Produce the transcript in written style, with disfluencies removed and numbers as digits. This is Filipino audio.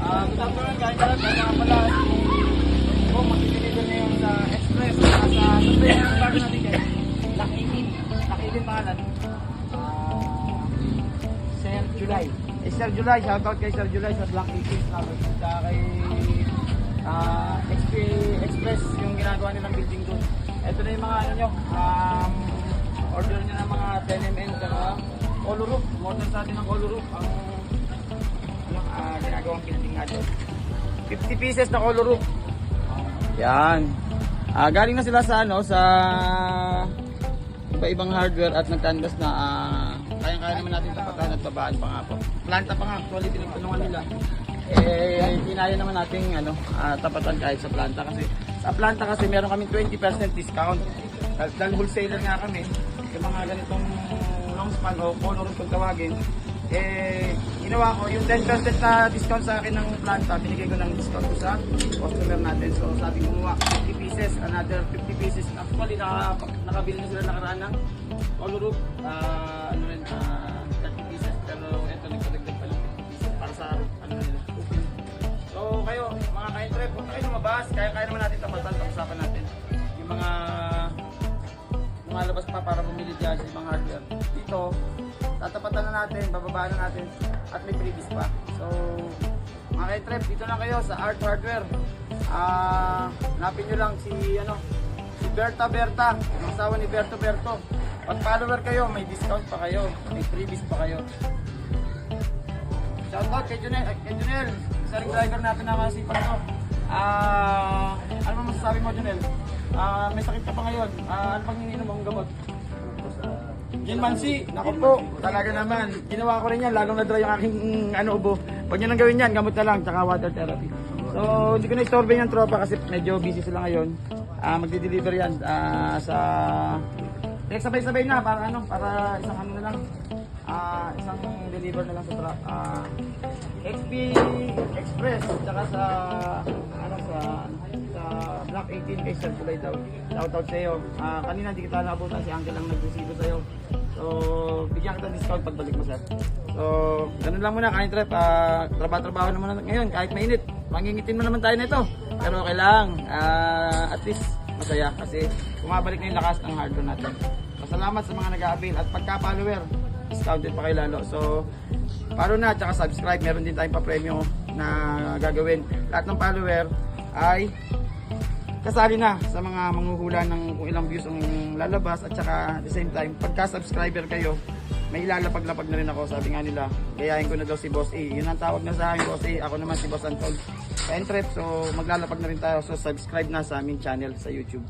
Good afternoon guys. Kaya pala magtitiligan na yung sa Express. Sa sunday yung bago natin guys. Lock 18 pangalan. Sir July. Sir July, shoutout kay Sir July sa Block 18 namin. Saka kay XP Express yung ginagawa nilang building doon. Ito na yung mga ano nyo. Order nyo ng mga 10mm saka color roof. Model sa atin ng color roof. Ang ginagawang building natin. 50 pieces na color roof. Yan. Galing na sila sa ano sa iba-ibang hardware at nag-canvas na kaya-kaya naman natin tapatan at babaan pa nga po. Planta pa nga, actually pinagtulungan nila. Hinaya naman natin tapatan kahit sa planta kasi sa planta kasi meron kaming 20% discount. Dahil wholesaler nga kami, yung mga ganitong long span o color kung tawagin, ginawa ko yung 10% na discount sa akin ng planta, binigay ko ng discount ko sa customer natin. So sabi ko kumuha 50 pieces, another 50 pieces. Actually nakabili na sila nakaraan ng color roof, 30 pieces, pero ito nagpadagdag pa lang 50 pieces para sa nila. So kayo mga ka-entrep, kung kayo lumabas, kaya naman natin tapatan, pag-usapan natin yung mga lumalabas pa para bumili dyan sa ibang hardware. Dito tatapatan na natin, bababaan na natin at may previous pa. So mga ka-entrep, dito na kayo sa Art Hardware. Hanapin nyo lang si Berta, ang asawa ni Berto. Pag follower kayo, may discount pa kayo, may previous pa kayo. Shoutout kay Junel, isa ring driver natin na masipag to. Ano mo masasabi mo, Junel? May sakit ka pa ngayon. Ano pang ininom mong gamot? Ginmansi, naku po, talaga naman. Ginawa ko rin yan, lalong na dry yung aking ubo. Huwag nyo nang gawin yan, gamot na lang, tsaka water therapy. So, hindi ko na-istorbe yung tropa kasi medyo busy sila ngayon. Magdi-deliver yan sa... sabay-sabay na, para isang na lang. Isang deliver na lang sa truck. XP Express, tsaka sa Block 18 kay Sir July daw. Shoutout sa iyo. Kanina hindi kita naabutan, si Uncle lang nag-resibo sa iyo. So, bigyan kita discount pagbalik mo, sir. So, ganun lang muna, ka-entrep. Trabaho na muna ngayon, kahit mainit. Mangingitin mo naman tayo nito. Pero okay lang. At least, masaya kasi bumabalik na yung lakas ng hardware natin. Salamat sa mga nag-a-avail at pagka-follower, discounted pa kayo lalo. So, follow na, tsaka subscribe. Meron din tayong pa-premyo na gagawin. Lahat ng follower ay kasali na sa mga manghuhula ng kung ilang views ang lalabas at saka at the same time, pagka-subscriber kayo, may ilalapag-lapag na rin ako. Sabi nga nila, gayahin ko na daw si Boss A. Yun ang tawag na sa akin, Boss A. Ako naman si Boss Antol. Ka-entrep, so maglalapag na rin tayo. So, subscribe na sa aming channel sa YouTube.